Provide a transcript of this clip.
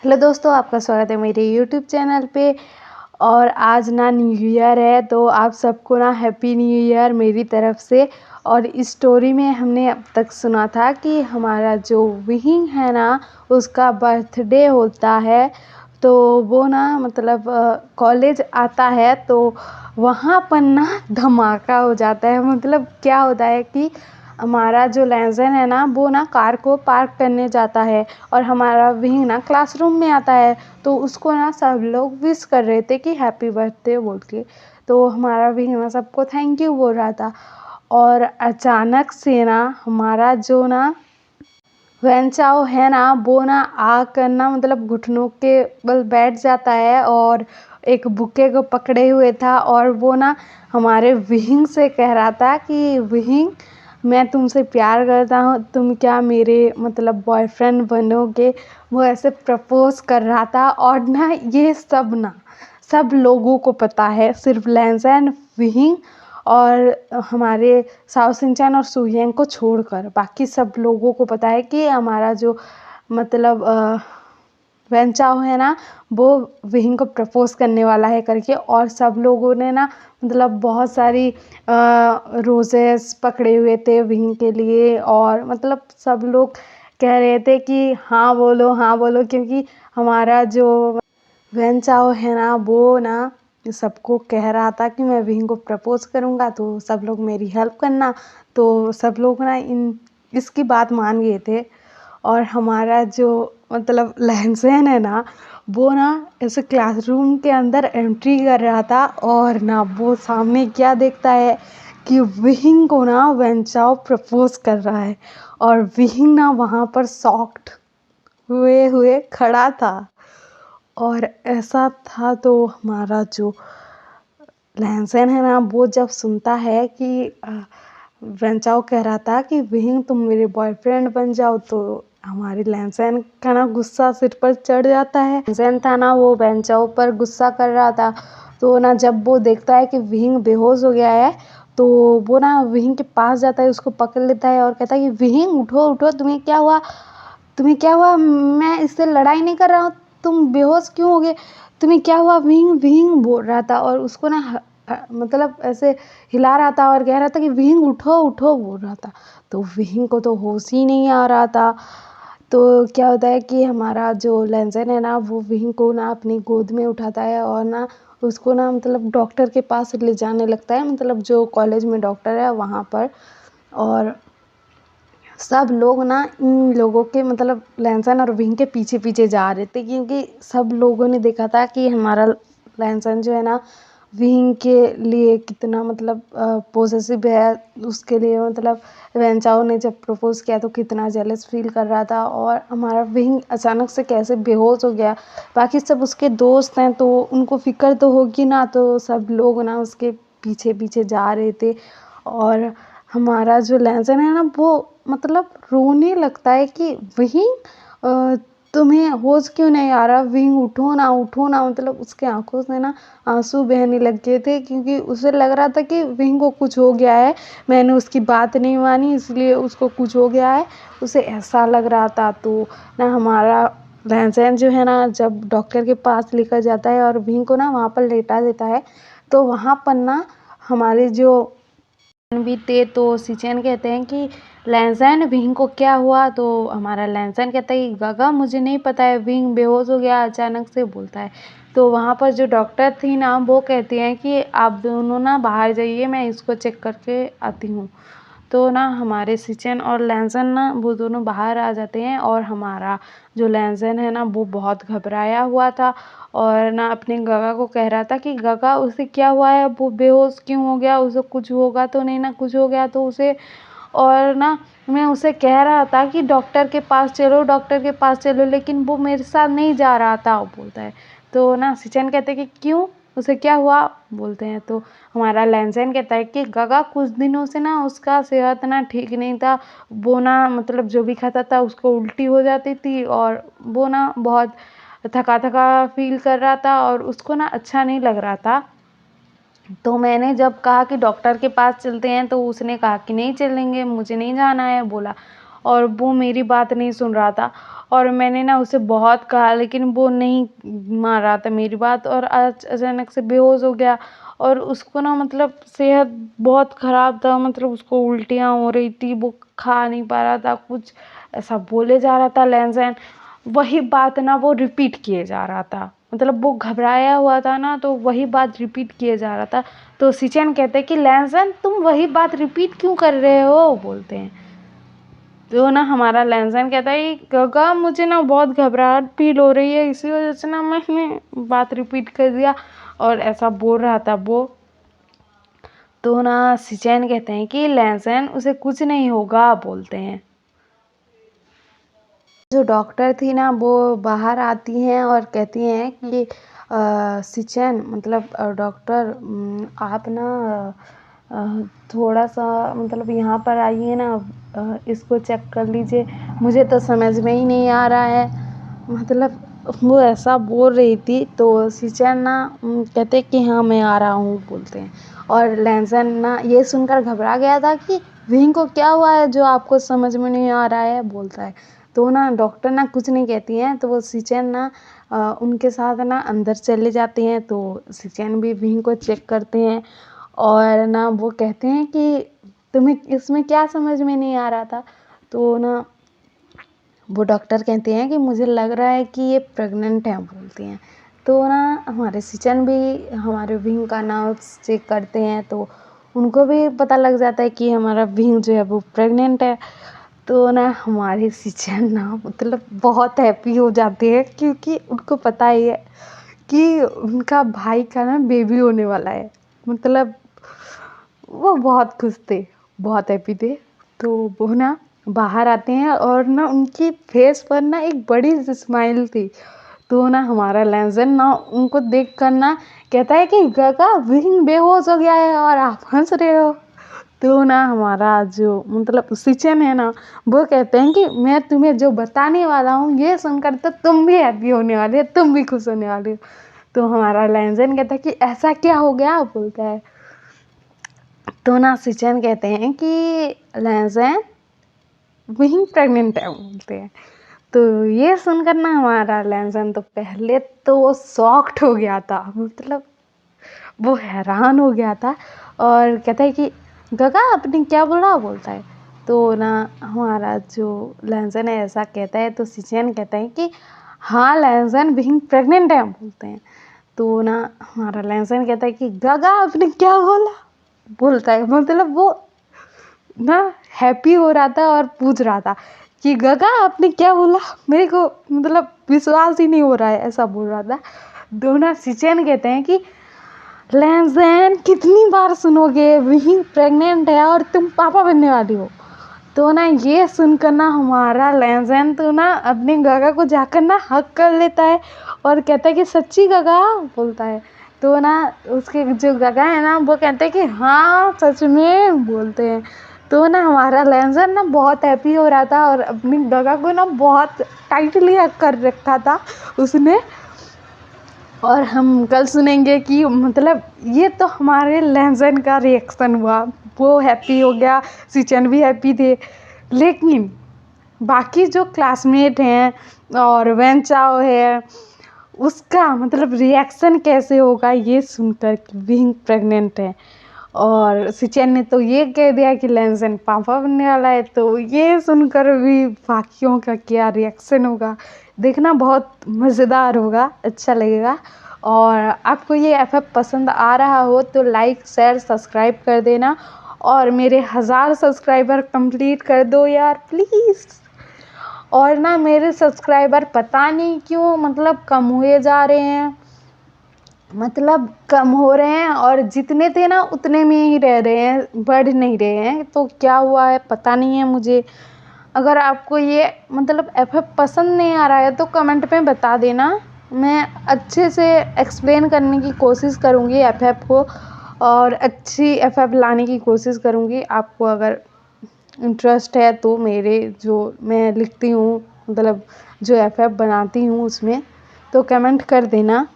Hello दोस्तों, आपका स्वागत है मेरे यूट्यूब चैनल पे। और आज ना न्यू ईयर है, तो आप सबको ना हैप्पी न्यू ईयर मेरी तरफ से। और इस स्टोरी में हमने अब तक सुना था कि हमारा जो विहिंग है ना, उसका बर्थडे होता है। तो वो ना मतलब कॉलेज आता है, तो वहाँ पर ना धमाका हो जाता है। मतलब क्या होता है कि हमारा जो लहज़न है ना, वो ना कार को पार्क करने जाता है और हमारा विंग ना क्लासरूम में आता है। तो उसको ना सब लोग विश कर रहे थे कि हैप्पी बर्थडे बोल के। तो हमारा विंग ना सबको थैंक यू बोल रहा था। और अचानक से ना हमारा जो ना वेंचाओ है ना, वो ना आकर ना मतलब घुटनों के बल बैठ जाता है और एक बुके को पकड़े हुए था। और वो ना हमारे विहिंग से कह रहा था कि विहिंग, मैं तुमसे प्यार करता हूँ, तुम क्या मेरे मतलब बॉयफ्रेंड बनोगे। वो ऐसे प्रपोज कर रहा था। और ना ये सब ना सब लोगों को पता है, सिर्फ लैंसैन, विहिंग और हमारे साओ सिंचन और सुयेंग को छोड़कर बाकी सब लोगों को पता है कि हमारा जो मतलब वेंचाओ है ना, वो विहिंग को प्रपोज करने वाला है करके। और सब लोगों ने ना मतलब बहुत सारी रोजेस पकड़े हुए थे विहिंग के लिए। और मतलब सब लोग कह रहे थे कि हाँ बोलो, हाँ बोलो, क्योंकि हमारा जो वेंचाओ है ना, वो ना सबको कह रहा था कि मैं विहिंग को प्रपोज करूँगा, तो सब लोग मेरी हेल्प करना। तो सब लोग ना इसकी बात मान गए थे। और हमारा जो मतलब लहनसैन है ना, वो ना ऐसे क्लासरूम के अंदर एंट्री कर रहा था। और ना वो सामने क्या देखता है कि विहिंग को ना वेंचाओ प्रपोज कर रहा है। और विहिंग ना वहाँ पर शॉक्ड हुए हुए खड़ा था। और ऐसा था, तो हमारा जो लहनसैन है ना, वो जब सुनता है कि वेंचाओ कह रहा था कि विहिंग तुम मेरे बॉयफ्रेंड बन जाओ, तो हमारे लहनसैन का ना गुस्सा सिर पर चढ़ जाता है। लहनसैन था ना, वो वेंचाओ पर गुस्सा कर रहा था। तो ना जब वो देखता है कि विहिंग बेहोश हो गया है, तो वो ना विहिंग के पास जाता है, उसको पकड़ लेता है और कहता है कि विहिंग उठो उठो, तुम्हें क्या हुआ, तुम्हें क्या हुआ, मैं इससे लड़ाई नहीं कर रहा हूँ, तुम बेहोश क्यों हो गए, तुम्हें क्या हुआ। विहिंग विहिंग बोल रहा था और उसको ना मतलब ऐसे हिला रहा था और कह रहा था कि विहिंग उठो उठो बोल रहा था। तो विहिंग को तो होश ही नहीं आ रहा था। तो क्या होता है कि हमारा जो लहनसैन है ना, वो विहिंग को ना अपनी गोद में उठाता है और ना उसको ना मतलब डॉक्टर के पास ले जाने लगता है, मतलब जो कॉलेज में डॉक्टर है वहाँ पर। और सब लोग ना इन लोगों के मतलब लहनसैन और विंग के पीछे पीछे जा रहे थे, क्योंकि सब लोगों ने देखा था कि हमारा लहनसैन जो है ना विंग के लिए कितना मतलब पॉसेसिव है। उसके लिए मतलब वेंचाओ ने जब प्रपोज किया तो कितना जेलस फील कर रहा था। और हमारा विंग अचानक से कैसे बेहोश हो गया। बाकी सब उसके दोस्त हैं, तो उनको फिक्र तो होगी ना, तो सब लोग ना उसके पीछे पीछे जा रहे थे। और हमारा जो लहसुन है ना, वो मतलब रोने लगता है कि वही तुम्हें होश क्यों नहीं आ रहा, विंग उठो ना उठो ना। मतलब उसके आंखों से ना आंसू बहने लग गए थे, क्योंकि उसे लग रहा था कि विंग को कुछ हो गया है, मैंने उसकी बात नहीं मानी इसलिए उसको कुछ हो गया है, उसे ऐसा लग रहा था। तो ना हमारा लहसुन जो है ना, जब डॉक्टर के पास लेकर जाता है और विंग को ना वहाँ पर लेटा देता है, तो वहाँ पर ना हमारे जो भी थे, तो सिचेन कहते हैं कि लैंसैन विंग को क्या हुआ। तो हमारा लैंसैन कहता है कि गागा मुझे नहीं पता है, विंग बेहोश हो गया अचानक से बोलता है। तो वहाँ पर जो डॉक्टर थी ना, वो कहती हैं कि आप दोनों ना बाहर जाइए, मैं इसको चेक करके आती हूँ। तो ना हमारे सिचेन और लैंसन ना वो दोनों बाहर आ जाते हैं। और हमारा जो लैंसन है ना, वो बहुत घबराया हुआ था और ना अपने गगा को कह रहा था कि गगा उसे क्या हुआ है, वो बेहोश क्यों हो गया, उसे कुछ होगा तो नहीं ना, कुछ हो गया तो उसे। और ना मैं उसे कह रहा था कि डॉक्टर के पास चलो, डॉक्टर के पास चलो, लेकिन वो मेरे साथ नहीं जा रहा था, वो बोलता है। तो ना सिचन कहते हैं कि क्यों, उसे क्या हुआ बोलते हैं। तो हमारा लैंसैन कहता है कि गगा कुछ दिनों से ना उसका सेहत ना ठीक नहीं था, वो ना मतलब जो भी खाता था उसको उल्टी हो जाती थी और वो ना बहुत थका थका फील कर रहा था और उसको ना अच्छा नहीं लग रहा था। तो मैंने जब कहा कि डॉक्टर के पास चलते हैं, तो उसने कहा कि नहीं चलेंगे, मुझे नहीं जाना है बोला। और वो मेरी बात नहीं सुन रहा था। और मैंने ना उसे बहुत कहा लेकिन वो नहीं मान रहा था मेरी बात, और आज अचानक से बेहोश हो गया। और उसको ना मतलब सेहत बहुत ख़राब था, मतलब उसको उल्टियाँ हो रही थी, वो खा नहीं पा रहा था, कुछ ऐसा बोले जा रहा था लैन-सैन। वही बात ना वो रिपीट किए जा रहा था, मतलब वो घबराया हुआ था ना, तो वही बात रिपीट किए जा रहा था। तो सिचेन कहते हैं कि लैन-सैन तुम वही बात रिपीट क्यों कर रहे हो, बोलते हैं। तो ना हमारा लैन-सैन कहता है कि काका मुझे ना बहुत घबराहट फील हो रही है, इसी वजह से ना मैंने बात रिपीट कर दिया, और ऐसा बोल रहा था वो। तो ना सिचेन कहते हैं कि लैन-सैन उसे कुछ नहीं होगा, बोलते हैं। जो डॉक्टर थी ना वो बाहर आती हैं और कहती हैं कि सिचेन मतलब डॉक्टर आप ना थोड़ा सा मतलब यहाँ पर आइए ना, इसको चेक कर लीजिए, मुझे तो समझ में ही नहीं आ रहा है, मतलब वो ऐसा बोल रही थी। तो सिचेन ना कहते कि हाँ मैं आ रहा हूँ, बोलते हैं। और लैन-सैन ना ये सुनकर घबरा गया था कि विंग को क्या हुआ है जो आपको समझ में नहीं आ रहा है, बोलता है। तो ना डॉक्टर ना कुछ नहीं कहती हैं, तो वो सिचेन ना उनके साथ ना अंदर चले जाते हैं। तो सिचेन भी विंग को चेक करते हैं, और ना वो कहते हैं कि तुम्हें इसमें क्या समझ में नहीं आ रहा था। तो ना वो डॉक्टर कहते हैं कि मुझे लग रहा है कि ये प्रेग्नेंट है, बोलती हैं। तो ना हमारे सिचेन भी हमारे विंग का नर्व्स चेक करते हैं, तो उनको भी पता लग जाता है कि हमारा विंग जो है वो प्रेग्नेंट है। तो ना हमारे सिचेन ना मतलब बहुत हैप्पी हो जाते हैं, क्योंकि उनको पता ही है कि उनका भाई का ना बेबी होने वाला है, मतलब वो बहुत खुश थे, बहुत हैप्पी थे। तो वो ना बाहर आते हैं और ना उनकी फेस पर ना एक बड़ी सी स्माइल थी। तो ना हमारा लैन-सैन ना उनको देख कर ना कहता है कि काका विंग बेहोश हो गया है और आप हंस रहे हो। तो ना हमारा जो मतलब सिचेन है ना, वो कहते हैं कि मैं तुम्हें जो बताने वाला हूँ ये सुनकर तो तुम भी हैप्पी होने वाले हो, तुम भी खुश होने वाले हो। तो हमारा लैन-सैन कहता है कि ऐसा क्या हो गया, बोलता है। तो ना सिचेन कहते हैं कि लैन-सैन विंग प्रेग्नेंट है, बोलते हैं। तो ये सुनकर ना हमारा लैन-सैन तो पहले तो वो शॉक्ड हो गया था, मतलब वो हैरान हो गया था, और कहता है कि काका आपने क्या बोला, बोलता है। तो ना हमारा जो लैन-सैन है ऐसा कहता है, तो सिचेन कहता है कि हाँ लैन-सैन विंग प्रेग्नेंट है, बोलते हैं। तो ना हमारा लैन-सैन कहता है कि काका आपने क्या बोला, बोलता है। मतलब वो ना हैप्पी हो रहा था और पूछ रहा था कि काका आपने क्या बोला, मेरे को मतलब विश्वास ही नहीं हो रहा है, ऐसा बोल रहा था। तो ना सिचेन कहते हैं कि लैन-सैन कितनी बार सुनोगे, विंग प्रेग्नेंट है और तुम पापा बनने वाली हो। तो ना ये सुनकर ना हमारा लैन-सैन तो ना अपने काका को जाकर ना हग कर लेता है, और कहता है कि सच्ची काका, बोलता है। तो ना उसके जो काका है ना वो कहते हैं कि हाँ सच में, बोलते हैं। तो ना हमारा लैन-सैन ना बहुत हैप्पी हो रहा था, और अपनी काका को ना बहुत टाइटली हग कर रखा था उसने। और हम कल सुनेंगे कि मतलब ये तो हमारे लैन-सैन का रिएक्शन हुआ, वो हैप्पी हो गया, सिचेन भी हैप्पी थे। लेकिन बाकी जो क्लासमेट हैं और वेनचाओ है, उसका मतलब रिएक्शन कैसे होगा ये सुनकर कि विंग प्रेग्नेंट है। और सिचेन ने तो ये कह दिया कि लैन-सैन पापा बनने वाला है, तो ये सुनकर भी बाकियों का क्या रिएक्शन होगा देखना बहुत मज़ेदार होगा, अच्छा लगेगा। और आपको ये एफएफ पसंद आ रहा हो तो लाइक शेयर सब्सक्राइब कर देना, और मेरे 1000 सब्सक्राइबर कंप्लीट कर दो यार प्लीज़। और ना मेरे सब्सक्राइबर पता नहीं क्यों मतलब कम हुए जा रहे हैं, मतलब कम हो रहे हैं, और जितने थे ना उतने में ही रह रहे हैं, बढ़ नहीं रहे हैं, तो क्या हुआ है पता नहीं है मुझे। अगर आपको ये मतलब एफएफ पसंद नहीं आ रहा है तो कमेंट में बता देना, मैं अच्छे से एक्सप्लेन करने की कोशिश करूँगी एफएफ को, और अच्छी एफएफ लाने की कोशिश करूँगी। आपको अगर इंटरेस्ट है तो मेरे जो मैं लिखती हूँ मतलब जो एफएफ बनाती हूँ उसमें, तो कमेंट कर देना।